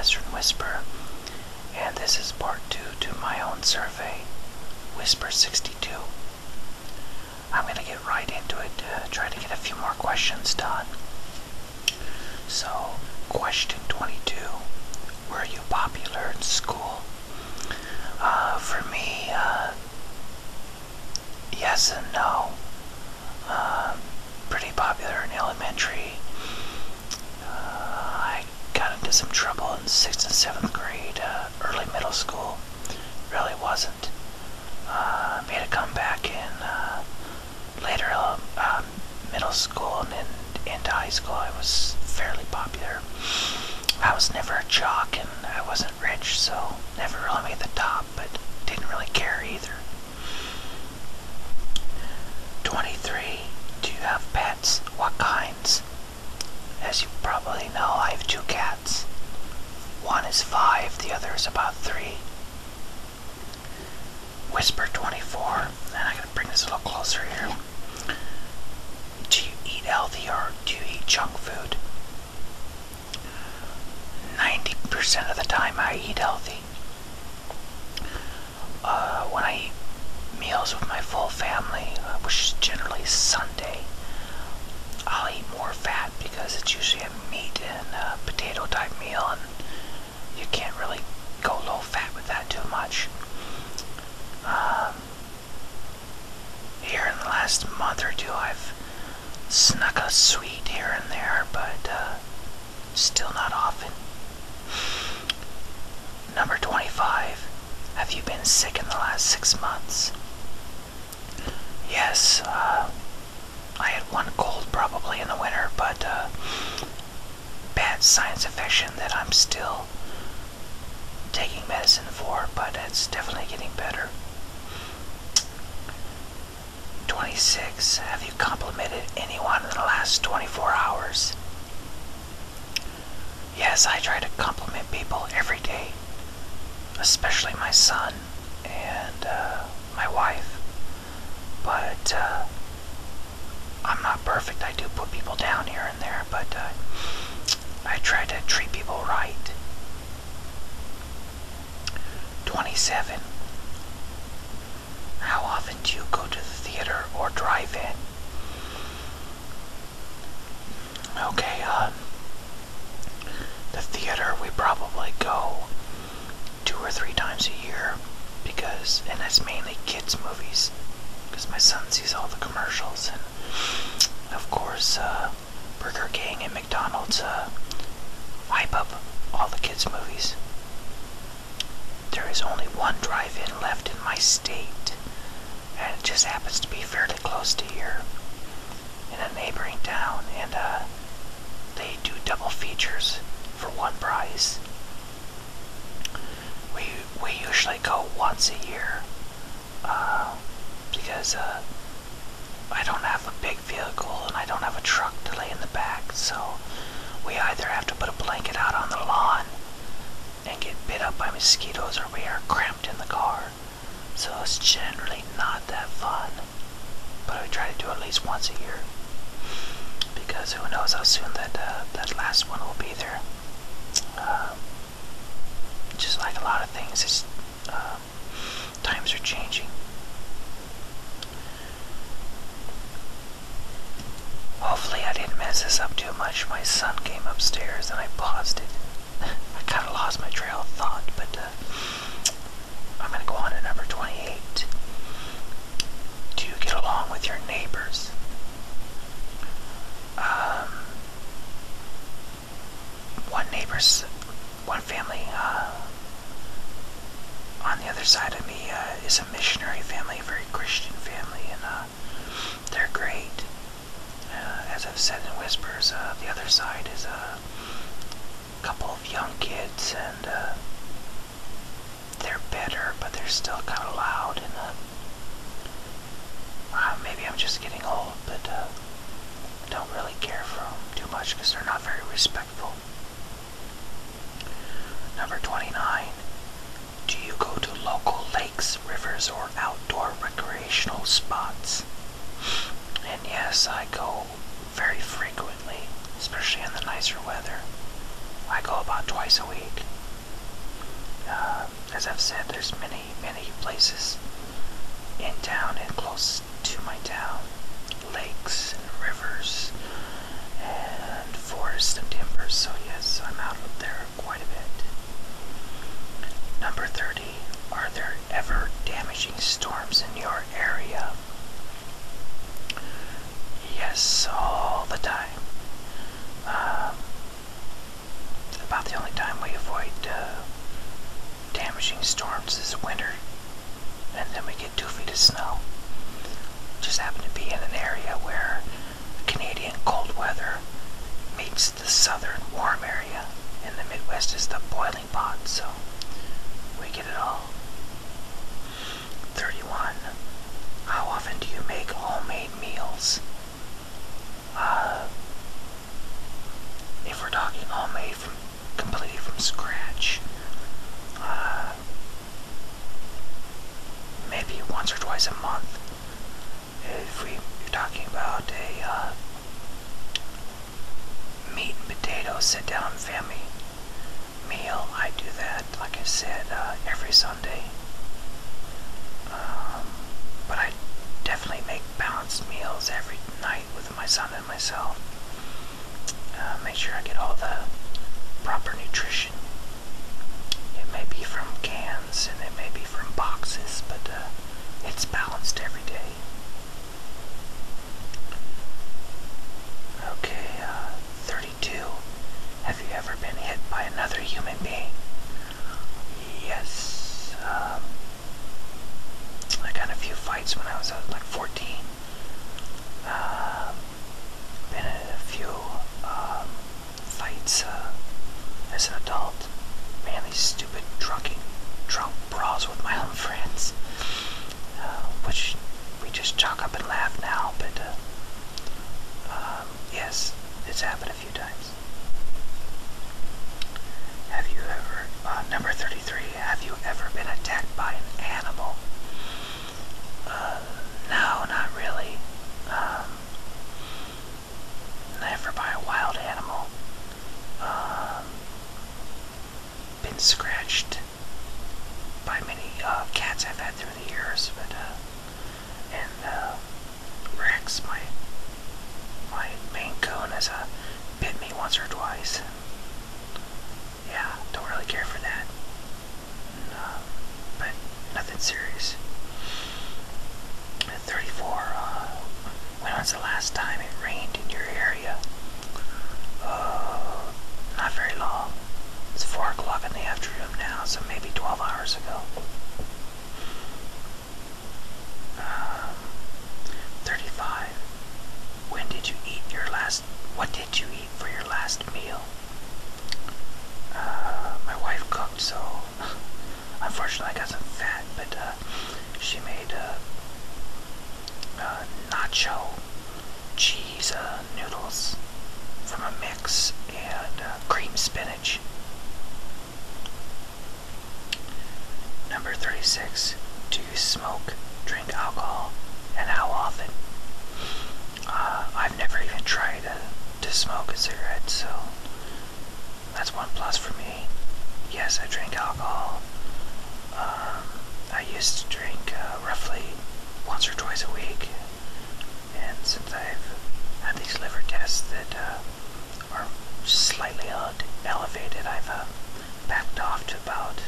Western Whisper, and this is part 2 to my own survey, Whisper 62. I'm going to get right into it, try to get a few more questions done. So, question 22, were you popular in school? For me, yes and no. Pretty popular in elementary. I got into some trouble in 6th and 7th grade, early middle school. Really wasn't. Made a comeback in later middle school and then into high school. I was fairly popular. I was never a jock and I wasn't rich, so never really made the top, but didn't really care either. 23. Do you have pets? What kinds? As you probably know, I have 2 cats. One is 5, the other is about 3. Whisper 24, and I gotta bring this a little closer here. Do you eat healthy or do you eat junk food? 90% of the time I eat healthy. When I eat meals with my full family, which is generally Sunday, I'll eat more fat because it's usually a meat and potato type meal, and you can't really go low fat with that too much. Here in the last month or 2, I've snuck a sweet here and there, but still not often. Number 25. Have you been sick in the last 6 months? Yes, I had one cold probably in the winter, but bad sinus infection that I'm still taking medicine for, but it's definitely getting better. 26. Have you complimented anyone in the last 24 hours? Yes, I try to compliment people every day, especially my son and my wife, but I'm not perfect. I do put people down here and there, but I try to treat people right. 27. How often do you go to the theater or drive-in? Okay, the theater we probably go 2 or 3 times a year, because, and that's mainly kids movies, because my son sees all the commercials, and of course Burger King and McDonald's hype up all the kids movies. There is only one drive-in left in my state, and it just happens to be fairly close to here in a neighboring town, and they do double features for one price. We usually go once a year because I don't have a big vehicle and I don't have a truck to lay in the back, so we either have to put a blanket out on the lawn and get bit up by mosquitoes, or we are cramped in the car. So it's generally not that fun, but I try to do at least once a year, because who knows how soon that last one will be there. Just like a lot of things, it's, times are changing. Hopefully I didn't mess this up too much. My son came upstairs and I paused it. I kind of lost my trail of thought, but I'm going to go on to number 28. Do you get along with your neighbors? One family on the other side of me is a missionary family, a very Christian family, and they're great. As I've said in Whispers, the other side is a couple of young kids, and they're better, but they're still kind of loud, and maybe I'm just getting old, but I don't really care for them too much because they're not very respectful. Number 29. Do you go to local lakes, rivers, or outdoor recreational spots? And yes, I go very frequently, especially in the nicer weather. I go about twice a week. as I've said, there's many places in town and close to my town. Lakes and rivers and forests and timbers, so yes, I'm out up there quite a bit. Number 30, are there ever damaging storms in your area? Yes, all the time. About the only time we avoid damaging storms is winter, and then we get 2 feet of snow. Just happen to be in an area where Canadian cold weather meets the southern warm area, and the Midwest is the boiling pot, so we get it all. 31. How often do you make homemade meals? If we're talking homemade completely from scratch, maybe once or twice a month. If you're talking about a meat and potato sit-down family meal, I do that, like I said, every Sunday. But I definitely make balanced meals every night with my son and myself. Make sure I get all the proper nutrition. It may be from cans and it may be from boxes, but it's balanced every day. Okay, 32. Have you ever been hit by another human being? Yes. I got in a few fights when I was like 14. Been in a few fights as an adult. Mainly stupid drunk brawls with my own friends, which we just chalk up and laugh now, but yes, it's happened a few times. Have you ever, number 33, have you ever been attacked by an animal? No, not really. Never by a wild animal. Been scratched by many cats I've had through the years, but and Rex, my Maine Coon, has bit me once or twice. Yeah, don't really care for that. But nothing serious. At 34, when was the last time it rained in your area? Not very long. It's 4 o'clock in the afternoon now, so maybe 12 hours ago. 35. What did you eat for your last meal? My wife cooked, so unfortunately I got some fat, but she made nacho cheese noodles from a mix and cream spinach. Number 36. Do you smoke, drink alcohol, and how often? I've never even tried to smoke a cigarette, so that's one plus for me. Yes, I drink alcohol. I used to drink roughly once or twice a week, and since I've had these liver tests that are slightly elevated, I've backed off to about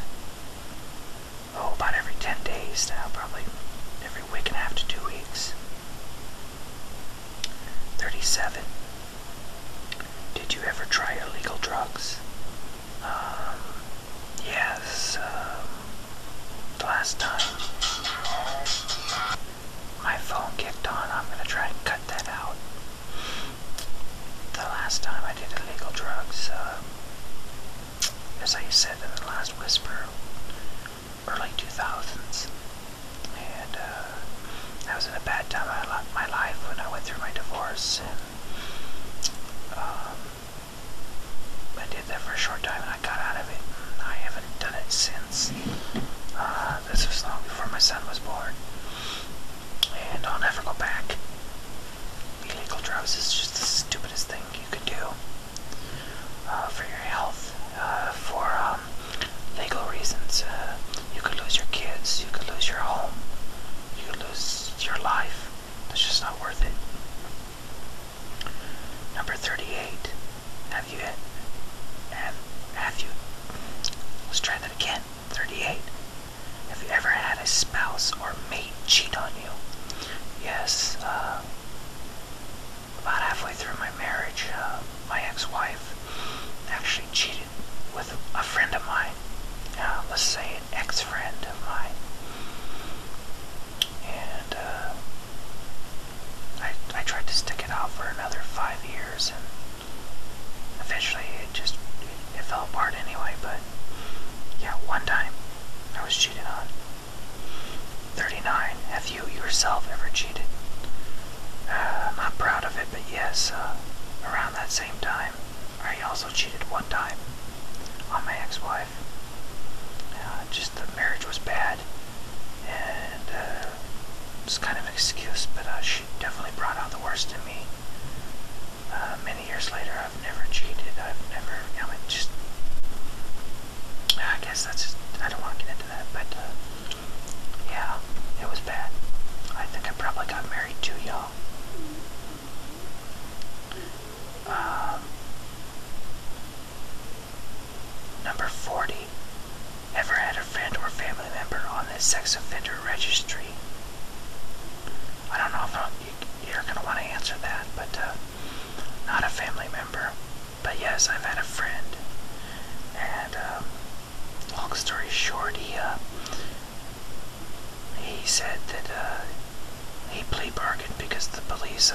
every 10 days now, probably every week and a half to 2 weeks. 37. Did you ever try illegal drugs? Yes, the last time my phone kicked on, I'm gonna try and cut that out. The last time I did illegal drugs, as I said in the last whisper, early 2000s, and I was in a bad time of my life when I went through my divorce, and I did that for a short time and I got out of it. I haven't done it since. This was long before my son was born, and I'll never go back. Illegal drugs is just the stupidest thing you could do for your health, for legal reasons. also cheated one time on my ex-wife. Just the marriage was bad, and it's kind of an excuse, but she definitely brought out the worst in me. Many years later, I've never cheated. I've never, just, I guess that's just, I don't want to get into that, but yeah, it was bad. I think I probably got married too young. Number 40. Ever had a friend or family member on the sex offender registry? I don't know if you're going to want to answer that, but not a family member. But yes, I've had a friend, and long story short, he said that he plea bargained because the police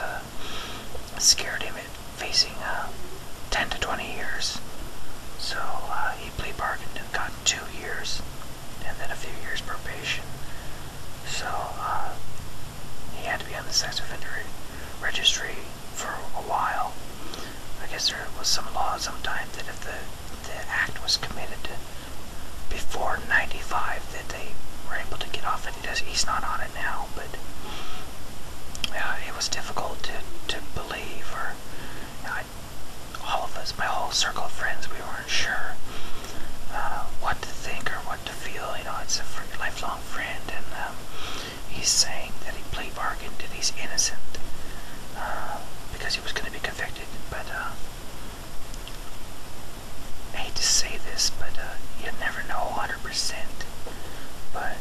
scared him at facing 10 to 20 years. So he plea bargained and got 2 years, and then a few years probation. So he had to be on the sex offender registry for a while. I guess there was some law sometime that if the act was committed before 95, that they were able to get off it. He's not on it now, but it was difficult to believe, or all of us, my whole circle of friends, we weren't sure what to think or what to feel. It's a lifelong friend, and he's saying that he plea bargained and he's innocent because he was going to be convicted. But I hate to say this, but you never know 100%. But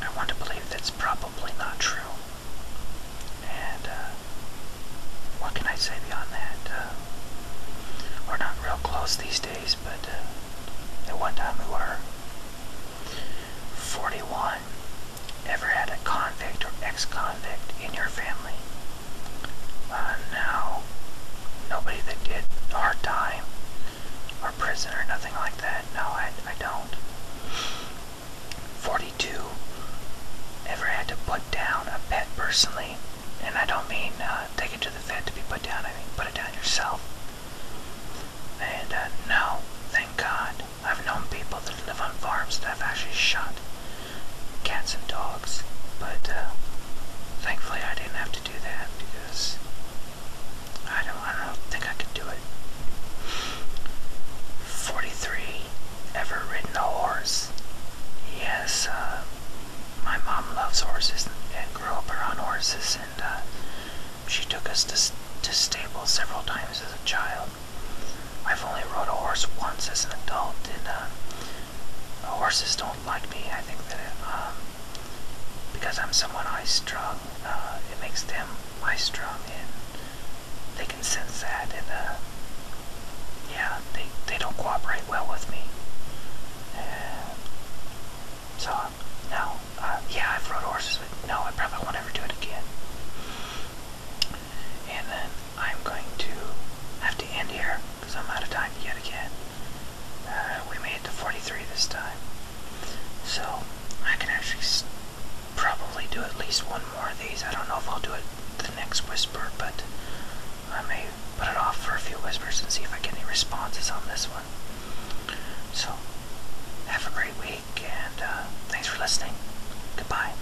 I want to believe that's probably not true. And what can I say beyond that? We're not real close these days, but at one time we were. 41. Ever had a convict or ex-convict in your family? No. Nobody that did hard time or prison or nothing like that. No, I don't. 42. Ever had to put down a pet personally? And I don't mean take it to the vet to be put down. I mean put it down yourself. And no, thank God. I've known people that live on farms that have actually shot cats and dogs. But thankfully I didn't have to do that, because I don't think I could do it. 43. Ever ridden a horse? Yes, my mom loves horses and grew up around horses, and she took us to stables several times as a child. I've only rode a horse once as an adult, and horses don't like me. I think that because I'm somewhat high-strung, it makes them high-strung, and they can sense that, and yeah, they don't cooperate well with me. So, no, yeah, I've rode horses, but no, I probably won't ever do it again. And then I'm going to have to end here, because I'm out of time yet again. We made it to 43 this time. So, I can actually probably do at least one more of these. I don't know if I'll do it the next whisper, but I may put it off for a few whispers and see if I get any responses on this one. So, have a great week, and thanks for listening. Goodbye.